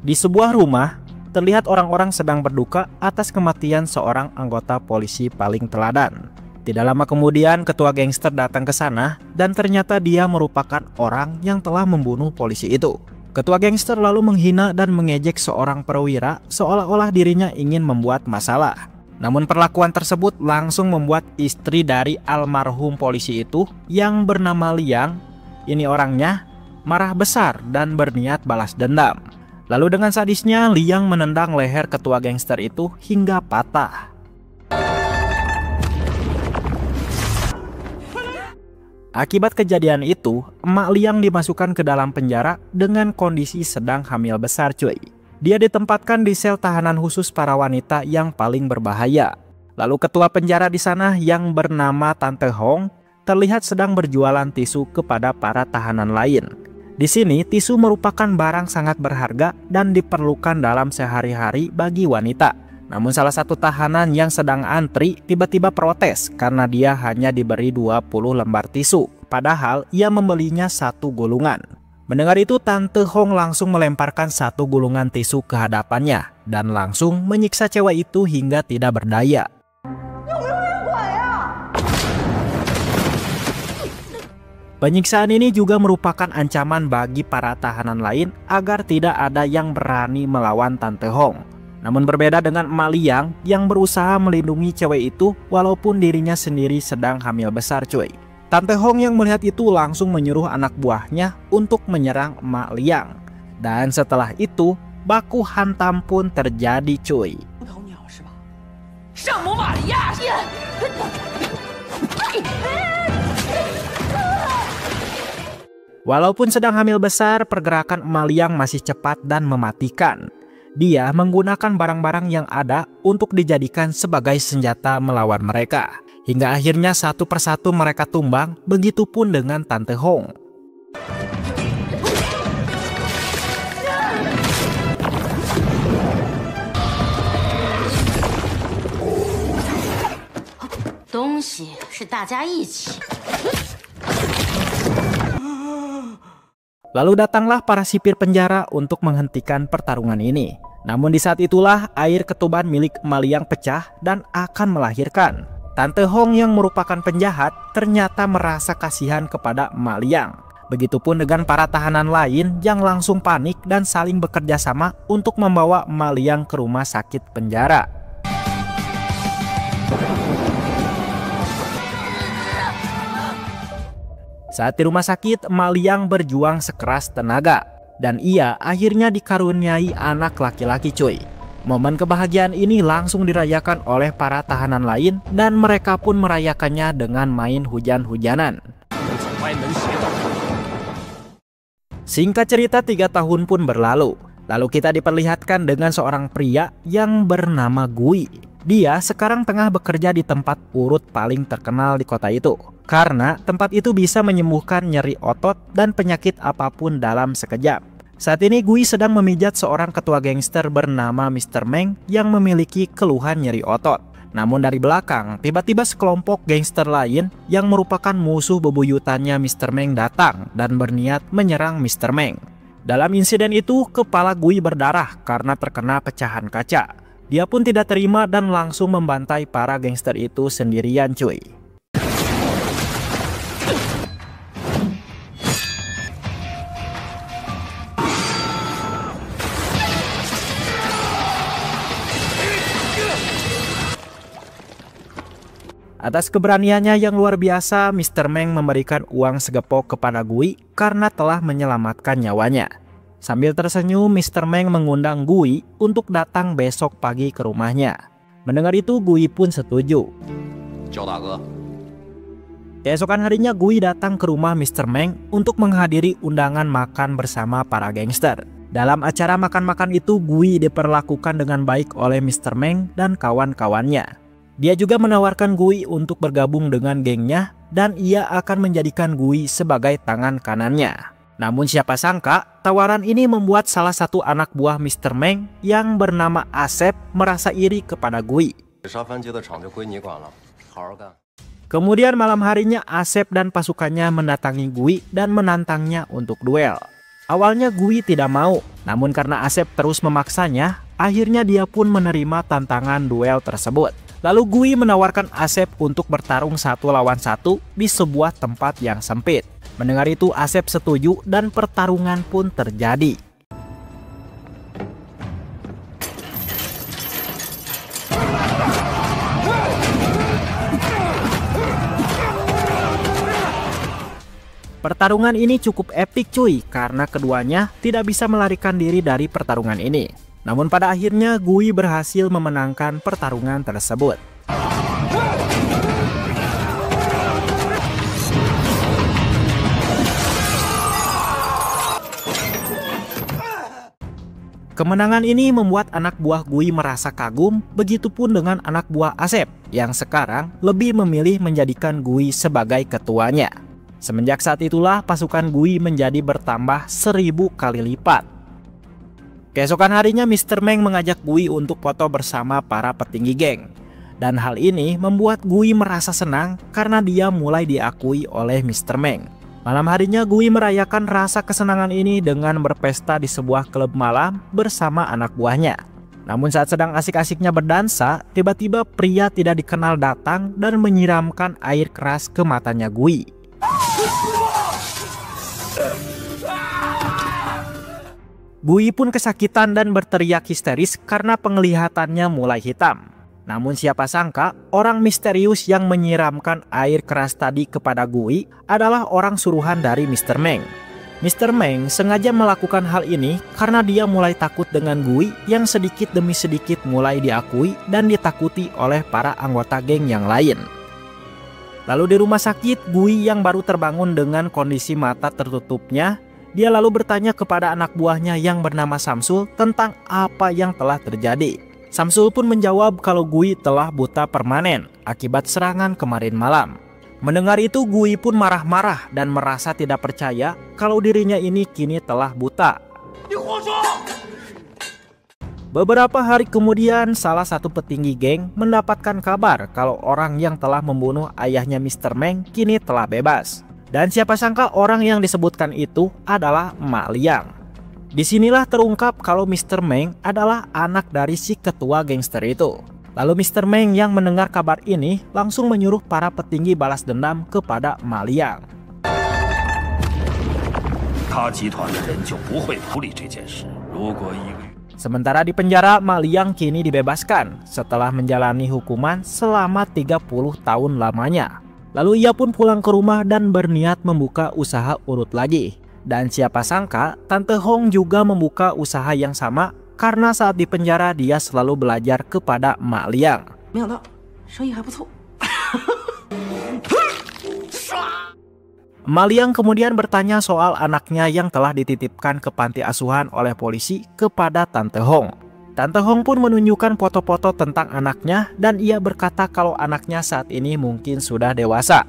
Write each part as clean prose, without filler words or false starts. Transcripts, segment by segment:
Di sebuah rumah, terlihat orang-orang sedang berduka atas kematian seorang anggota polisi paling teladan. Tidak lama kemudian, ketua gangster datang ke sana dan ternyata dia merupakan orang yang telah membunuh polisi itu. Ketua gangster lalu menghina dan mengejek seorang perwira seolah-olah dirinya ingin membuat masalah. Namun perlakuan tersebut langsung membuat istri dari almarhum polisi itu yang bernama Liang, ini orangnya, marah besar dan berniat balas dendam. Lalu dengan sadisnya, Liang menendang leher ketua gangster itu hingga patah. Akibat kejadian itu, emak Liang dimasukkan ke dalam penjara dengan kondisi sedang hamil besar cuy. Dia ditempatkan di sel tahanan khusus para wanita yang paling berbahaya. Lalu ketua penjara di sana yang bernama Tante Hong terlihat sedang berjualan tisu kepada para tahanan lain. Di sini, tisu merupakan barang sangat berharga dan diperlukan dalam sehari-hari bagi wanita. Namun salah satu tahanan yang sedang antri tiba-tiba protes karena dia hanya diberi 20 lembar tisu, padahal ia membelinya satu gulungan. Mendengar itu, Tante Hong langsung melemparkan satu gulungan tisu ke hadapannya dan langsung menyiksa cewek itu hingga tidak berdaya. Penyiksaan ini juga merupakan ancaman bagi para tahanan lain agar tidak ada yang berani melawan Tante Hong. Namun berbeda dengan emak Liang yang berusaha melindungi cewek itu walaupun dirinya sendiri sedang hamil besar cuy. Tante Hong yang melihat itu langsung menyuruh anak buahnya untuk menyerang emak Liang. Dan setelah itu, baku hantam pun terjadi cuy. Walaupun sedang hamil besar, pergerakan emak Liang masih cepat dan mematikan. Dia menggunakan barang-barang yang ada untuk dijadikan sebagai senjata melawan mereka. Hingga akhirnya satu persatu mereka tumbang, begitupun dengan Tante Hong. Lalu datanglah para sipir penjara untuk menghentikan pertarungan ini. Namun di saat itulah air ketuban milik emak Liang pecah dan akan melahirkan. Tante Hong yang merupakan penjahat ternyata merasa kasihan kepada emak Liang. Begitupun dengan para tahanan lain yang langsung panik dan saling bekerja sama untuk membawa emak Liang ke rumah sakit penjara. Saat di rumah sakit, emak Liang berjuang sekeras tenaga dan ia akhirnya dikaruniai anak laki-laki cuy. Momen kebahagiaan ini langsung dirayakan oleh para tahanan lain dan mereka pun merayakannya dengan main hujan-hujanan. Singkat cerita, 3 tahun pun berlalu. Lalu kita diperlihatkan dengan seorang pria yang bernama Gui. Dia sekarang tengah bekerja di tempat urut paling terkenal di kota itu. Karena tempat itu bisa menyembuhkan nyeri otot dan penyakit apapun dalam sekejap. Saat ini Gui sedang memijat seorang ketua gangster bernama Mr. Meng yang memiliki keluhan nyeri otot. Namun dari belakang, tiba-tiba sekelompok gangster lain yang merupakan musuh bebuyutannya Mr. Meng datang dan berniat menyerang Mr. Meng. Dalam insiden itu, kepala Gui berdarah karena terkena pecahan kaca. Dia pun tidak terima dan langsung membantai para gangster itu sendirian cuy. Atas keberaniannya yang luar biasa, Mr. Meng memberikan uang segepok kepada Gui karena telah menyelamatkan nyawanya. Sambil tersenyum, Mr. Meng mengundang Gui untuk datang besok pagi ke rumahnya. Mendengar itu, Gui pun setuju. Keesokan harinya, Gui datang ke rumah Mr. Meng untuk menghadiri undangan makan bersama para gangster. Dalam acara makan-makan itu, Gui diperlakukan dengan baik oleh Mr. Meng dan kawan-kawannya. Dia juga menawarkan Gui untuk bergabung dengan gengnya dan ia akan menjadikan Gui sebagai tangan kanannya. Namun siapa sangka tawaran ini membuat salah satu anak buah Mr. Meng yang bernama Asep merasa iri kepada Gui. Kemudian malam harinya Asep dan pasukannya mendatangi Gui dan menantangnya untuk duel. Awalnya Gui tidak mau, namun karena Asep terus memaksanya, akhirnya dia pun menerima tantangan duel tersebut. Lalu Gui menawarkan Asep untuk bertarung 1 lawan 1 di sebuah tempat yang sempit. Mendengar itu Asep setuju dan pertarungan pun terjadi. Pertarungan ini cukup epik cuy, karena keduanya tidak bisa melarikan diri dari pertarungan ini. Namun pada akhirnya Gui berhasil memenangkan pertarungan tersebut. Kemenangan ini membuat anak buah Gui merasa kagum, begitupun dengan anak buah Asep yang sekarang lebih memilih menjadikan Gui sebagai ketuanya. Semenjak saat itulah pasukan Gui menjadi bertambah 1000 kali lipat. Keesokan harinya Mr. Meng mengajak Gui untuk foto bersama para petinggi geng. Dan hal ini membuat Gui merasa senang karena dia mulai diakui oleh Mr. Meng. Malam harinya Gui merayakan rasa kesenangan ini dengan berpesta di sebuah klub malam bersama anak buahnya. Namun saat sedang asik-asiknya berdansa, tiba-tiba pria tidak dikenal datang dan menyiramkan air keras ke matanya Gui. Gui pun kesakitan dan berteriak histeris karena penglihatannya mulai hitam. Namun siapa sangka orang misterius yang menyiramkan air keras tadi kepada Gui adalah orang suruhan dari Mr. Meng. Mr. Meng sengaja melakukan hal ini karena dia mulai takut dengan Gui yang sedikit demi sedikit mulai diakui dan ditakuti oleh para anggota geng yang lain. Lalu di rumah sakit, Gui yang baru terbangun dengan kondisi mata tertutupnya, dia lalu bertanya kepada anak buahnya yang bernama Samsul tentang apa yang telah terjadi. Samsul pun menjawab kalau Gui telah buta permanen akibat serangan kemarin malam. Mendengar itu Gui pun marah-marah dan merasa tidak percaya kalau dirinya ini kini telah buta. Beberapa hari kemudian salah satu petinggi geng mendapatkan kabar kalau orang yang telah membunuh ayahnya Mr. Meng kini telah bebas. Dan siapa sangka orang yang disebutkan itu adalah Emak Liang. Disinilah terungkap kalau Mr. Meng adalah anak dari si ketua gangster itu. Lalu Mr. Meng yang mendengar kabar ini langsung menyuruh para petinggi balas dendam kepada Emak Liang. Sementara di penjara, Emak Liang kini dibebaskan setelah menjalani hukuman selama 30 tahun lamanya. Lalu ia pun pulang ke rumah dan berniat membuka usaha urut lagi. Dan siapa sangka Tante Hong juga membuka usaha yang sama karena saat di penjara dia selalu belajar kepada Emak Liang. Emak Liang kemudian bertanya soal anaknya yang telah dititipkan ke panti asuhan oleh polisi kepada Tante Hong. Tante Hong pun menunjukkan foto-foto tentang anaknya dan ia berkata kalau anaknya saat ini mungkin sudah dewasa.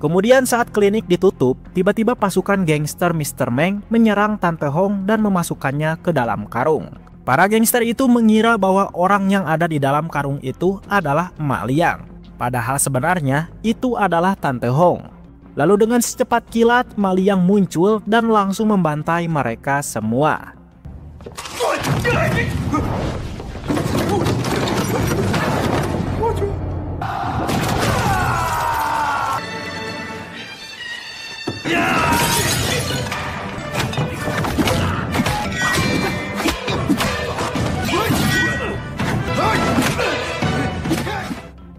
Kemudian saat klinik ditutup, tiba-tiba pasukan gangster Mr. Meng menyerang Tante Hong dan memasukkannya ke dalam karung. Para gangster itu mengira bahwa orang yang ada di dalam karung itu adalah Emak Liang. Padahal sebenarnya itu adalah Tante Hong. Lalu dengan secepat kilat Emak Liang muncul dan langsung membantai mereka semua.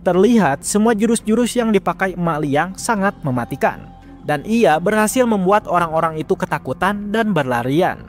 Terlihat semua jurus-jurus yang dipakai Emak Liang sangat mematikan. Dan ia berhasil membuat orang-orang itu ketakutan dan berlarian.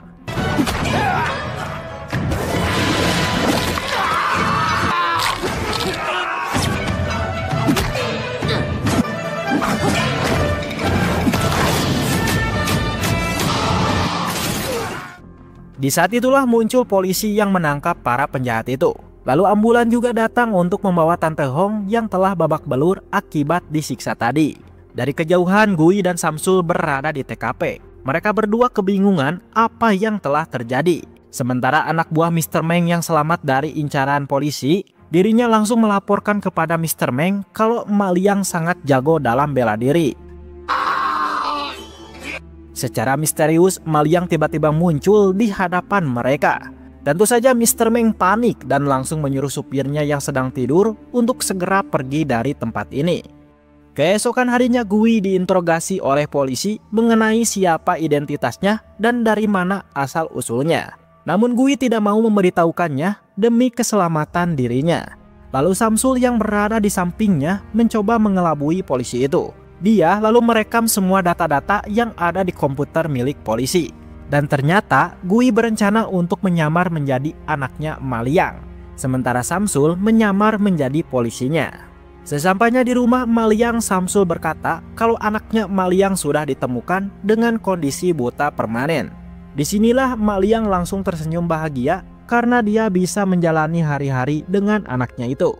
Di saat itulah muncul polisi yang menangkap para penjahat itu. Lalu ambulan juga datang untuk membawa Tante Hong yang telah babak belur akibat disiksa tadi. Dari kejauhan Gui dan Samsul berada di TKP. Mereka berdua kebingungan apa yang telah terjadi. Sementara anak buah Mr. Meng yang selamat dari incaran polisi, dirinya langsung melaporkan kepada Mr. Meng kalau Emak Liang sangat jago dalam bela diri. Secara misterius, Emak Liang tiba-tiba muncul di hadapan mereka. Tentu saja Mr. Meng panik dan langsung menyuruh supirnya yang sedang tidur untuk segera pergi dari tempat ini. Keesokan harinya Gui diinterogasi oleh polisi mengenai siapa identitasnya dan dari mana asal-usulnya. Namun Gui tidak mau memberitahukannya demi keselamatan dirinya. Lalu Samsul yang berada di sampingnya mencoba mengelabui polisi itu. Dia lalu merekam semua data-data yang ada di komputer milik polisi. Dan ternyata Gui berencana untuk menyamar menjadi anaknya Emak Liang. Sementara Samsul menyamar menjadi polisinya. Sesampainya di rumah Emak Liang, Samsul berkata kalau anaknya Emak Liang sudah ditemukan dengan kondisi buta permanen. Disinilah Emak Liang langsung tersenyum bahagia karena dia bisa menjalani hari-hari dengan anaknya itu.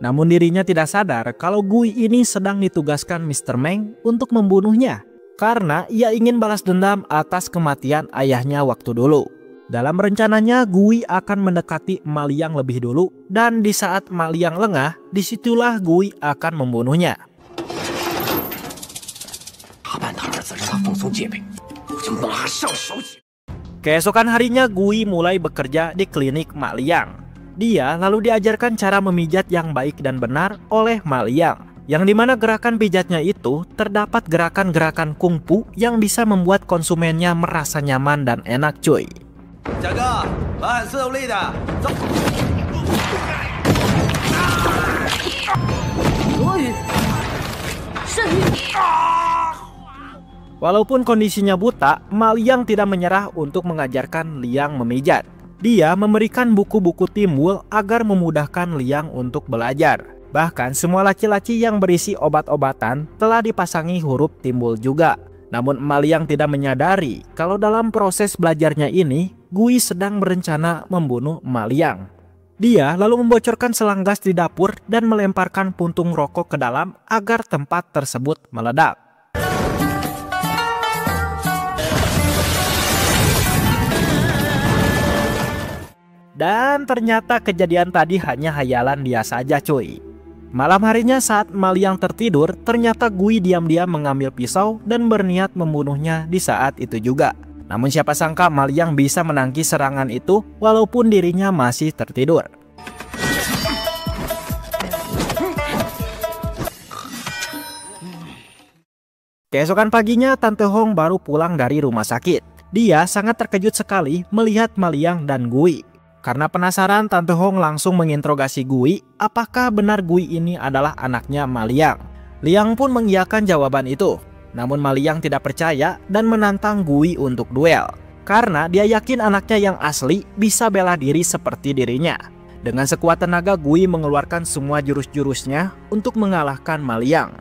Namun dirinya tidak sadar kalau Gui ini sedang ditugaskan Mr. Meng untuk membunuhnya karena ia ingin balas dendam atas kematian ayahnya waktu dulu. Dalam rencananya Gui akan mendekati Emak Liang lebih dulu dan di saat Emak Liang lengah, disitulah Gui akan membunuhnya. Keesokan harinya Gui mulai bekerja di klinik Emak Liang. Dia lalu diajarkan cara memijat yang baik dan benar oleh Emak Liang, yang dimana gerakan pijatnya itu terdapat gerakan-gerakan kungfu yang bisa membuat konsumennya merasa nyaman dan enak cuy. Walaupun kondisinya buta, Emak Liang tidak menyerah untuk mengajarkan Liang memijat. Dia memberikan buku-buku timbul agar memudahkan Liang untuk belajar. Bahkan semua laci-laci yang berisi obat-obatan telah dipasangi huruf timbul juga. Namun Emak Liang tidak menyadari kalau dalam proses belajarnya ini, Gui sedang berencana membunuh Emak Liang. Dia lalu membocorkan selang gas di dapur dan melemparkan puntung rokok ke dalam agar tempat tersebut meledak. Dan ternyata kejadian tadi hanya hayalan dia saja cuy. Malam harinya saat Emak Liang tertidur, ternyata Gui diam-diam mengambil pisau dan berniat membunuhnya di saat itu juga. Namun siapa sangka Emak Liang bisa menangkis serangan itu walaupun dirinya masih tertidur. Keesokan paginya Tante Hong baru pulang dari rumah sakit. Dia sangat terkejut sekali melihat Emak Liang dan Gui. Karena penasaran, Tante Hong langsung menginterogasi Gui apakah benar Gui ini adalah anaknya Emak Liang. Liang pun mengiyakan jawaban itu. Namun Emak Liang tidak percaya dan menantang Gui untuk duel. Karena dia yakin anaknya yang asli bisa bela diri seperti dirinya. Dengan sekuat tenaga Gui mengeluarkan semua jurus-jurusnya untuk mengalahkan Emak Liang.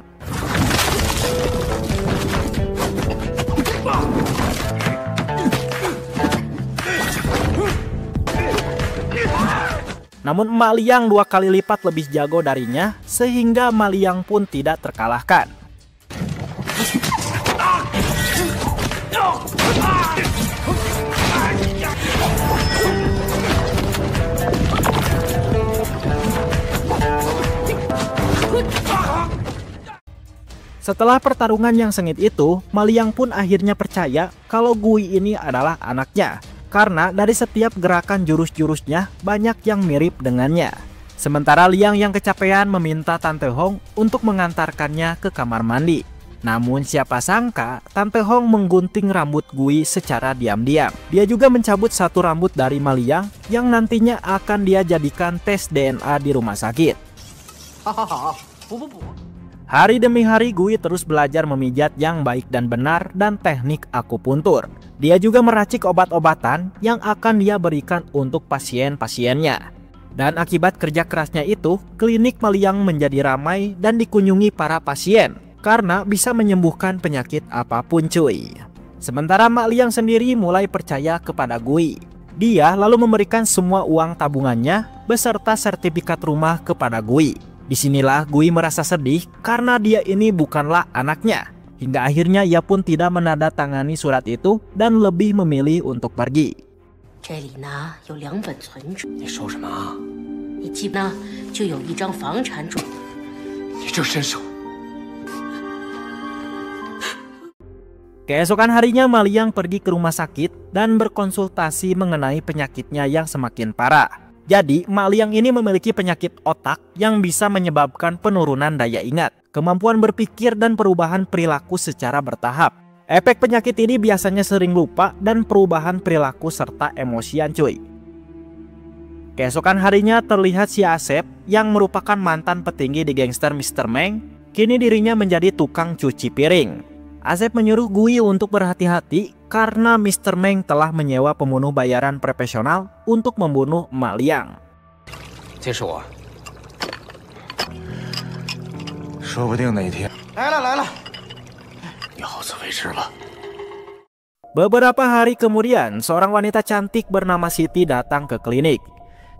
Namun Emak Liang 2 kali lipat lebih jago darinya sehingga Emak Liang pun tidak terkalahkan. Setelah pertarungan yang sengit itu, Emak Liang pun akhirnya percaya kalau Gui ini adalah anaknya. Karena dari setiap gerakan jurus-jurusnya banyak yang mirip dengannya. Sementara Liang yang kecapean meminta Tante Hong untuk mengantarkannya ke kamar mandi. Namun siapa sangka Tante Hong menggunting rambut Gui secara diam-diam. Dia juga mencabut satu rambut dari Emak Liang yang nantinya akan dia jadikan tes DNA di rumah sakit. Hari demi hari Gui terus belajar memijat yang baik dan benar dan teknik akupuntur. Dia juga meracik obat-obatan yang akan dia berikan untuk pasien-pasiennya. Dan akibat kerja kerasnya itu, klinik Emak Liang menjadi ramai dan dikunjungi para pasien karena bisa menyembuhkan penyakit apapun cuy. Sementara Emak Liang sendiri mulai percaya kepada Gui. Dia lalu memberikan semua uang tabungannya beserta sertifikat rumah kepada Gui. Disinilah Gui merasa sedih karena dia ini bukanlah anaknya. Hingga akhirnya ia pun tidak menandatangani surat itu dan lebih memilih untuk pergi. 这里呢有2本存折。你说什么啊？你记呢就有1张房产准。你这身手。 Keesokan harinya Maliang pergi ke rumah sakit dan berkonsultasi mengenai penyakitnya yang semakin parah. Jadi Maliang ini memiliki penyakit otak yang bisa menyebabkan penurunan daya ingat, kemampuan berpikir dan perubahan perilaku secara bertahap. Efek penyakit ini biasanya sering lupa dan perubahan perilaku serta emosian cuy. Keesokan harinya terlihat si Asep yang merupakan mantan petinggi di gangster Mr. Meng, kini dirinya menjadi tukang cuci piring. Asep menyuruh Gui untuk berhati-hati karena Mr. Meng telah menyewa pembunuh bayaran profesional untuk membunuh Emak Liang. 这是我，说不定哪天来了，你好自为之吧。 Beberapa hari kemudian, seorang wanita cantik bernama Siti datang ke klinik.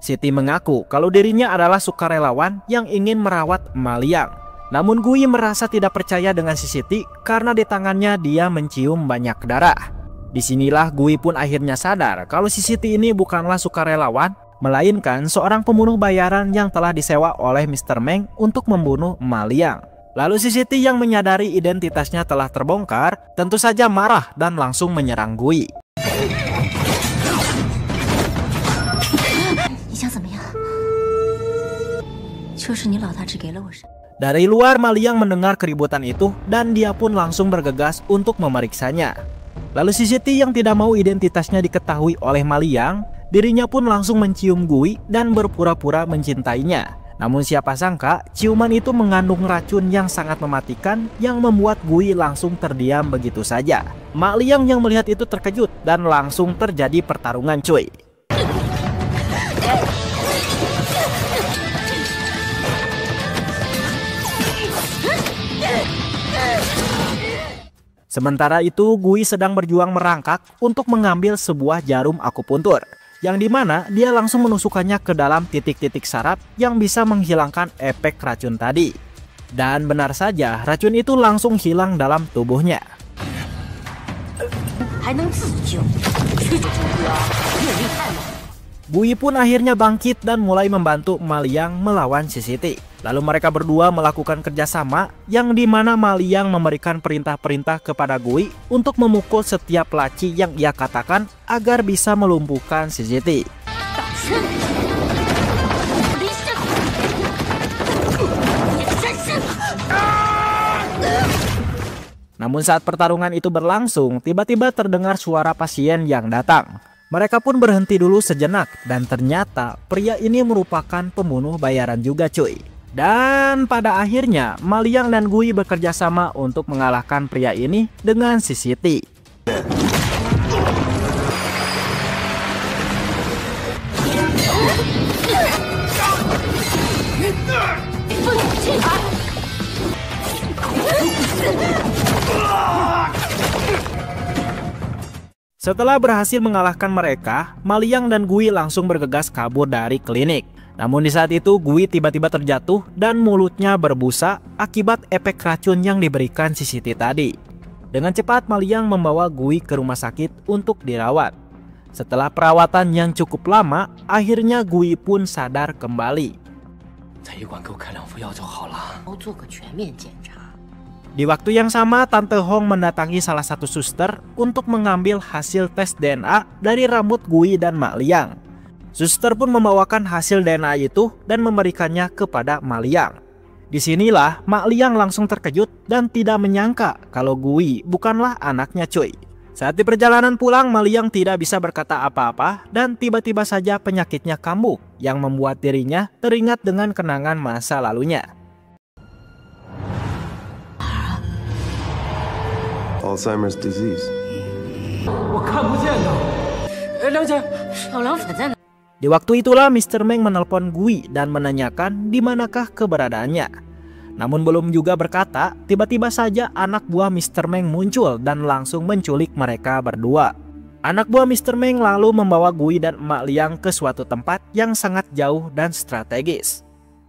Siti mengaku kalau dirinya adalah sukarelawan yang ingin merawat Emak Liang. Namun Gui merasa tidak percaya dengan si Siti karena di tangannya dia mencium banyak darah. Disinilah Gui pun akhirnya sadar kalau si Siti ini bukanlah sukarelawan, melainkan seorang pembunuh bayaran yang telah disewa oleh Mr. Meng untuk membunuh Emak Liang. Lalu si Siti yang menyadari identitasnya telah terbongkar, tentu saja marah dan langsung menyerang Gui. Dari luar Maliang mendengar keributan itu dan dia pun langsung bergegas untuk memeriksanya. Lalu si Siti yang tidak mau identitasnya diketahui oleh Maliang, dirinya pun langsung mencium Gui dan berpura-pura mencintainya. Namun siapa sangka ciuman itu mengandung racun yang sangat mematikan yang membuat Gui langsung terdiam begitu saja. Maliang yang melihat itu terkejut dan langsung terjadi pertarungan cuy. Sementara itu Gui sedang berjuang merangkak untuk mengambil sebuah jarum akupuntur, yang dimana dia langsung menusukkannya ke dalam titik-titik saraf yang bisa menghilangkan efek racun tadi. Dan benar saja racun itu langsung hilang dalam tubuhnya. Gui pun akhirnya bangkit dan mulai membantu Maliang melawan si Siti. Lalu mereka berdua melakukan kerjasama yang dimana Maliang memberikan perintah-perintah kepada Gui untuk memukul setiap laci yang ia katakan agar bisa melumpuhkan si Siti. Namun saat pertarungan itu berlangsung, tiba-tiba terdengar suara pasien yang datang. Mereka pun berhenti dulu sejenak dan ternyata pria ini merupakan pembunuh bayaran juga cuy. Dan pada akhirnya Maliang dan Gui bekerja sama untuk mengalahkan pria ini dengan si Siti. Setelah berhasil mengalahkan mereka, Maliang dan Gui langsung bergegas kabur dari klinik. Namun di saat itu Gui tiba-tiba terjatuh dan mulutnya berbusa akibat efek racun yang diberikan si Siti tadi. Dengan cepat Maliang membawa Gui ke rumah sakit untuk dirawat. Setelah perawatan yang cukup lama, akhirnya Gui pun sadar kembali. Di waktu yang sama, Tante Hong mendatangi salah satu suster untuk mengambil hasil tes DNA dari rambut Gui dan Mak Liang. Suster pun membawakan hasil DNA itu dan memberikannya kepada Mak Liang. Disinilah Mak Liang langsung terkejut dan tidak menyangka kalau Gui bukanlah anaknya cuy. Saat di perjalanan pulang, Mak Liang tidak bisa berkata apa-apa dan tiba-tiba saja penyakitnya kambuh yang membuat dirinya teringat dengan kenangan masa lalunya. Alzheimer's disease. Di waktu itulah Mr. Meng menelpon Gui dan menanyakan di manakah keberadaannya. Namun belum juga berkata, tiba-tiba saja anak buah Mr. Meng muncul dan langsung menculik mereka berdua. Anak buah Mr. Meng lalu membawa Gui dan Emak Liang ke suatu tempat yang sangat jauh dan strategis.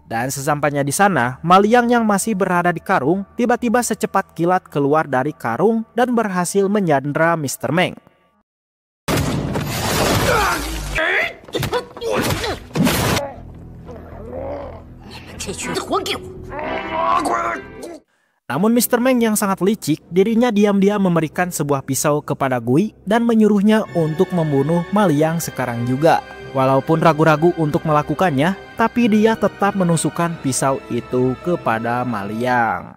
Dan sesampainya di sana, Maliang yang masih berada di karung tiba-tiba secepat kilat keluar dari karung dan berhasil menyandra Mr. Meng. 这群还给我！ Namun Mr. Meng yang sangat licik, dirinya diam-diam memberikan sebuah pisau kepada Gui dan menyuruhnya untuk membunuh Ma Liang sekarang juga. Walaupun ragu-ragu untuk melakukannya, tapi dia tetap menusukkan pisau itu kepada Ma Liang.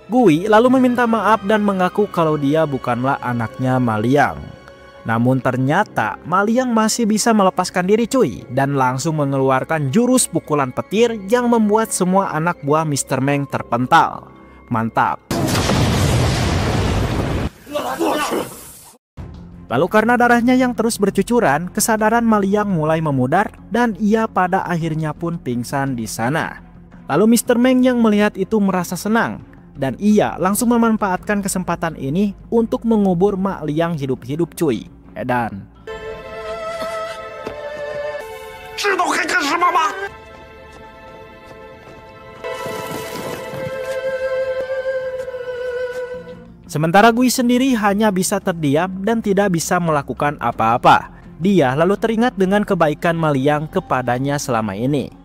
Gui lalu meminta maaf dan mengaku kalau dia bukanlah anaknya Ma Liang. Namun ternyata Ma Liang masih bisa melepaskan diri cuy dan langsung mengeluarkan jurus pukulan petir yang membuat semua anak buah Mr. Meng terpental. Mantap. Lalu karena darahnya yang terus bercucuran, kesadaran Ma Liang mulai memudar dan ia pada akhirnya pun pingsan di sana. Lalu Mr. Meng yang melihat itu merasa senang dan ia langsung memanfaatkan kesempatan ini untuk mengubur Ma Liang hidup-hidup cuy. Edan. Sementara Gui sendiri hanya bisa terdiam dan tidak bisa melakukan apa-apa. Dia lalu teringat dengan kebaikan Ma Liang kepadanya selama ini.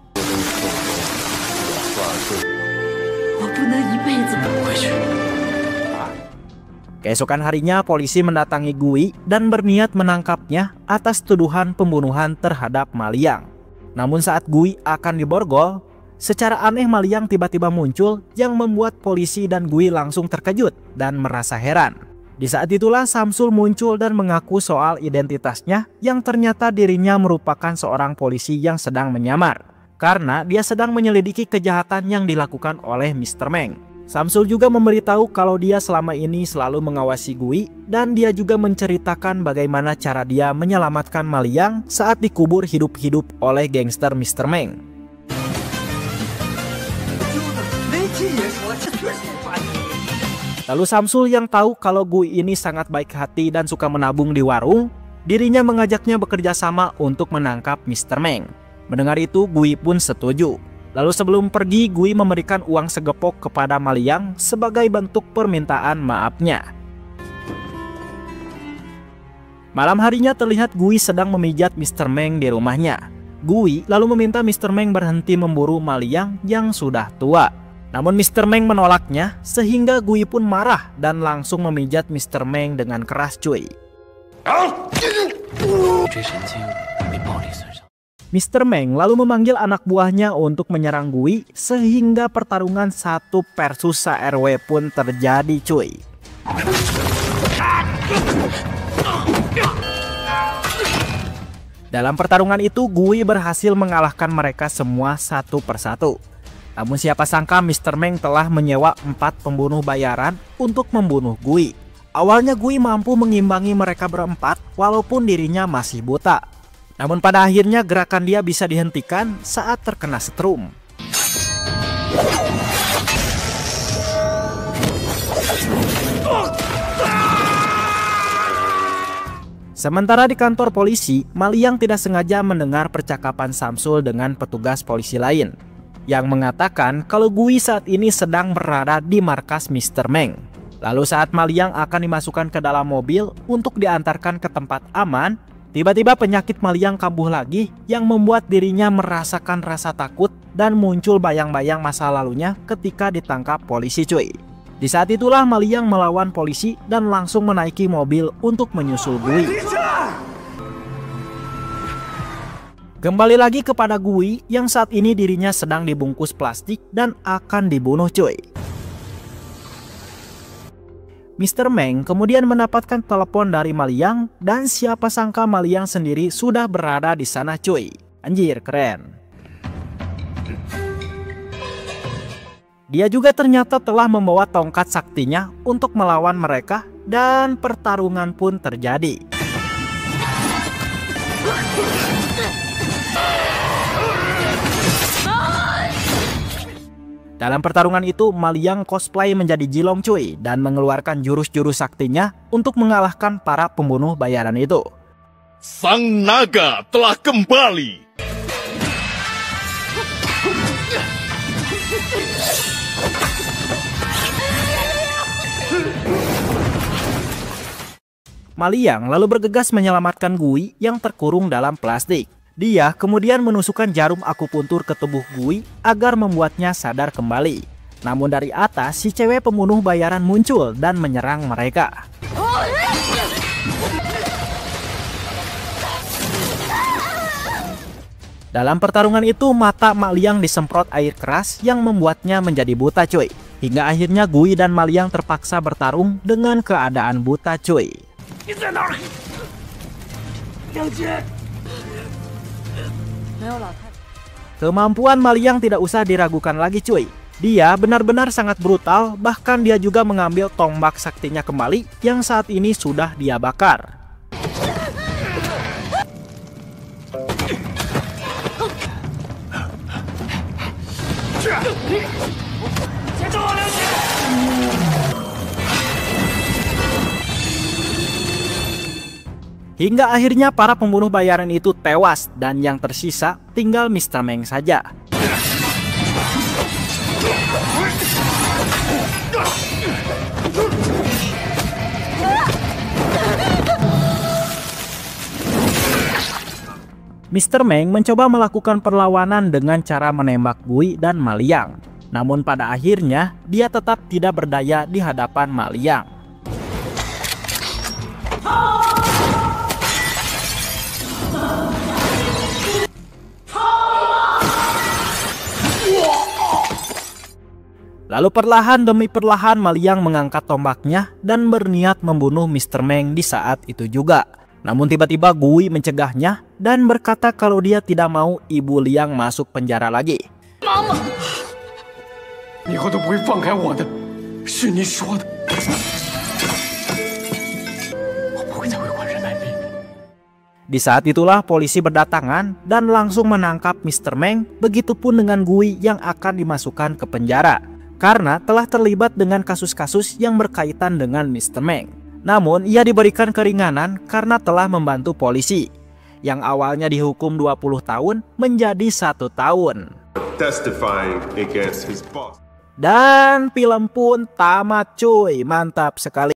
Keesokan harinya polisi mendatangi Gui dan berniat menangkapnya atas tuduhan pembunuhan terhadap Ma Liang. Namun saat Gui akan diborgol, secara aneh Ma Liang tiba-tiba muncul yang membuat polisi dan Gui langsung terkejut dan merasa heran. Di saat itulah Samsul muncul dan mengaku soal identitasnya yang ternyata dirinya merupakan seorang polisi yang sedang menyamar. Karena dia sedang menyelidiki kejahatan yang dilakukan oleh Mr. Meng. Samsul juga memberitahu kalau dia selama ini selalu mengawasi Gui dan dia juga menceritakan bagaimana cara dia menyelamatkan Ma Liang saat dikubur hidup-hidup oleh gangster Mr. Meng. Lalu Samsul yang tahu kalau Gui ini sangat baik hati dan suka menabung di warung, dirinya mengajaknya bekerja sama untuk menangkap Mr. Meng. Mendengar itu Gui pun setuju. Lalu sebelum pergi, Gui memberikan uang segepok kepada Ma Liang sebagai bentuk permintaan maafnya. Malam harinya terlihat Gui sedang memijat Mr. Meng di rumahnya. Gui lalu meminta Mr. Meng berhenti memburu Ma Liang yang sudah tua. Namun Mr. Meng menolaknya sehingga Gui pun marah dan langsung memijat Mr. Meng dengan keras cuy. Mr. Meng lalu memanggil anak buahnya untuk menyerang Gui sehingga pertarungan 1 versus RW pun terjadi cuy. Dalam pertarungan itu Gui berhasil mengalahkan mereka semua satu persatu. Namun siapa sangka Mr. Meng telah menyewa 4 pembunuh bayaran untuk membunuh Gui. Awalnya Gui mampu mengimbangi mereka berempat walaupun dirinya masih buta. Namun pada akhirnya gerakan dia bisa dihentikan saat terkena setrum. Sementara di kantor polisi, Ma Liang tidak sengaja mendengar percakapan Samsul dengan petugas polisi lain yang mengatakan kalau Gui saat ini sedang berada di markas Mr. Meng. Lalu saat Ma Liang akan dimasukkan ke dalam mobil untuk diantarkan ke tempat aman, tiba-tiba penyakit Ma Liang kambuh lagi yang membuat dirinya merasakan rasa takut dan muncul bayang-bayang masa lalunya ketika ditangkap polisi cuy. Di saat itulah Ma Liang melawan polisi dan langsung menaiki mobil untuk menyusul Gui. Kembali lagi kepada Gui yang saat ini dirinya sedang dibungkus plastik dan akan dibunuh cuy. Mr. Meng kemudian mendapatkan telepon dari Ma Liang dan siapa sangka Ma Liang sendiri sudah berada di sana cuy. Anjir, keren. Dia juga ternyata telah membawa tongkat saktinya untuk melawan mereka dan pertarungan pun terjadi. Dalam pertarungan itu, Ma Liang cosplay menjadi Jilong cuy dan mengeluarkan jurus-jurus saktinya untuk mengalahkan para pembunuh bayaran itu. Sang naga telah kembali. Ma Liang lalu bergegas menyelamatkan Gui yang terkurung dalam plastik. Dia kemudian menusukkan jarum akupuntur ke tubuh Gui agar membuatnya sadar kembali. Namun dari atas si cewek pembunuh bayaran muncul dan menyerang mereka. Dalam pertarungan itu mata Ma Liang disemprot air keras yang membuatnya menjadi buta cuy. Hingga akhirnya Gui dan Ma Liang terpaksa bertarung dengan keadaan buta cuy. Kemampuan Ma Liang tidak usah diragukan lagi cuy. Dia benar-benar sangat brutal, bahkan dia juga mengambil tombak saktinya kembali yang saat ini sudah dia bakar. Hingga akhirnya para pembunuh bayaran itu tewas dan yang tersisa tinggal Mr. Meng saja. Mr. Meng mencoba melakukan perlawanan dengan cara menembak Gui dan Ma Liang. Namun pada akhirnya dia tetap tidak berdaya di hadapan Ma Liang. Lalu perlahan demi perlahan Ma Liang mengangkat tombaknya dan berniat membunuh Mr. Meng di saat itu juga. Namun tiba-tiba Gui mencegahnya dan berkata kalau dia tidak mau Ibu Liang masuk penjara lagi. Mama. Di saat itulah polisi berdatangan dan langsung menangkap Mr. Meng, begitupun dengan Gui yang akan dimasukkan ke penjara karena telah terlibat dengan kasus-kasus yang berkaitan dengan Mr. Meng. Namun ia diberikan keringanan karena telah membantu polisi yang awalnya dihukum 20 tahun menjadi 1 tahun. Dan film pun tamat cuy, mantap sekali.